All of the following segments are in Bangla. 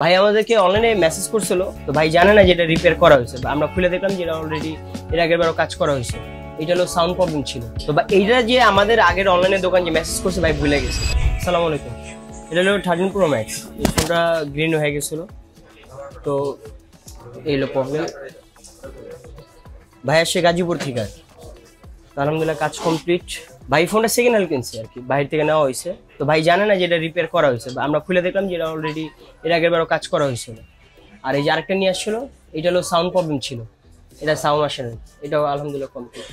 ভাই আমাদেরকে অনলাইনে মেসেজ করছিল, তো ভাই জানে না যে এটা রিপেয়ার করা হয়েছে। আমরা খুলে দেখলাম যে এটা অলরেডি এর আগের বারও কাজ করা হয়েছে। এটা হলো সাউন্ড প্রবলেম ছিল। তো এইটা যে আমাদের আগের অনলাইনে দোকান যে মেসেজ করছে ভাই ভুলে গেছে। আসসালামু আলাইকুম। এটা হলো 13 Pro Max। এই ফোনটা গ্রিন হয়ে গেছিলো, তো এই হলো প্রবলেম। ভাই আসছে গাজীপুর থেকে, আলহামদুলিল্লাহ কাজ কমপ্লিট। ভাই ফোনটা সেকেন্ড হ্যান্ড কিনছে আর কি, বাইরে থেকে নেওয়া হয়েছে। তো ভাই জানে না যে এটা রিপেয়ার করা হয়েছে। আমরা খুলে দেখলাম যে এটা অলরেডি এর আগের বারও কাজ করা হয়েছিল। আর এই যে আরেকটা নিয়ে আসছিল, এটা হলো সাউন্ড প্রবলেম ছিল, এটা সাউন্ড আসে না। এটাও আলহামদুলিল্লাহ কমপ্লিট।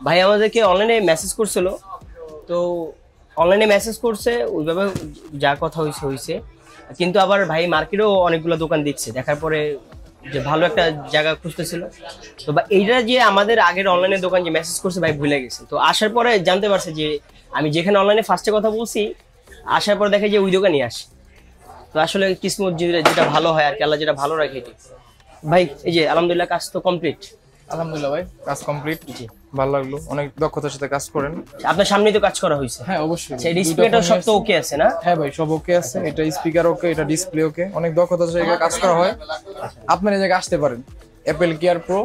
ভাই আমাদেরকে অনলাইনে মেসেজ করছিল, তো অনলাইনে মেসেজ করছে ওইভাবে যা কথা হয়েছে হয়েছে। কিন্তু আবার ভাই মার্কেটেও অনেকগুলো দোকান দেখছে, দেখার পরে যে ভালো একটা জায়গা খুঁজতেছিল। তো এইটা যে আমাদের আগের অনলাইনে দোকান যে মেসেজ করছে ভাই ভুলে গেছে। তো আসার পরে জানতে পারছে যে আমি যেখানে অনলাইনে ফার্স্টে কথা বলছি, আসার পর দেখে যে ওই দোকানই আসে। তো আসলে কিসমত যেটা ভালো হয় আর কি, আল্লাহ যেটা ভালো রাখে এটি। ভাই এই যে আলহামদুলিল্লাহ কাজ তো কমপ্লিট। আলহামদুলিল্লাহ ভাই কাজ কমপ্লিট। জি ভালো লাগলো, অনেক দক্ষতার সাথে কাজ করেন। আপনার সামনেই তো কাজ করা হয়েছে। হ্যাঁ অবশ্যই। এই ডিসপ্লেটা সব তো ওকে আছে না? হ্যাঁ ভাই সব ওকে আছে, এটা স্পিকার ওকে, এটা ডিসপ্লে ওকে, অনেক দক্ষতার সাথে কাজ করা হয়। আপনার এই জায়গায় আসতে পারেন, অ্যাপল কেয়ার প্রো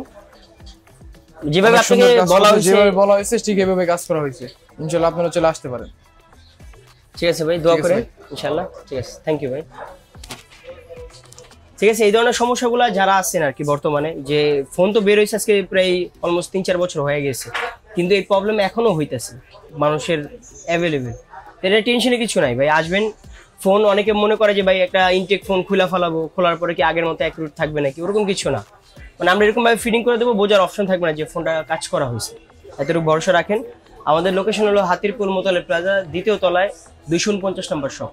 যেভাবে আপনাকে বলা হয়েছে ঠিক এভাবে কাজ করা হয়েছে। ইনশাআল্লাহ আপনারা চলে আসতে পারেন। ঠিক আছে ভাই, দোয়া করেন ইনশাআল্লাহ। ঠিক আছে, থ্যাংক ইউ ভাই। ঠিক আছে, এই ধরনের সমস্যাগুলো যারা আছেন আর কি বর্তমানে, যে ফোন তো বের হয়েছে আজকে প্রায় অলমোস্ট 3-4 বছর হয়ে গেছে, কিন্তু এই প্রবলেম এখনো হইতেছে মানুষের অ্যাভেলেবেল। এটা টেনশনে কিছু নাই ভাই, আসবেন। ফোন অনেকে মনে করে যে ভাই একটা ইনটেক ফোন খুলে ফেলাবো, খোলার পরে কি আগের মতো অ্যাকুরেট থাকবে নাকি, ওরকম কিছু না। মানে আমরা এরকম ভাবে ফিটিং করে দেবো, বোঝার অপশন থাকবে না যে ফোনটা কাজ করা হয়েছে। এতটুকু ভরসা রাখেন। আমাদের লোকেশন হলো হাতিরপুল মোতালেব প্লাজা, 2য় তলায় 249 নম্বর শপ।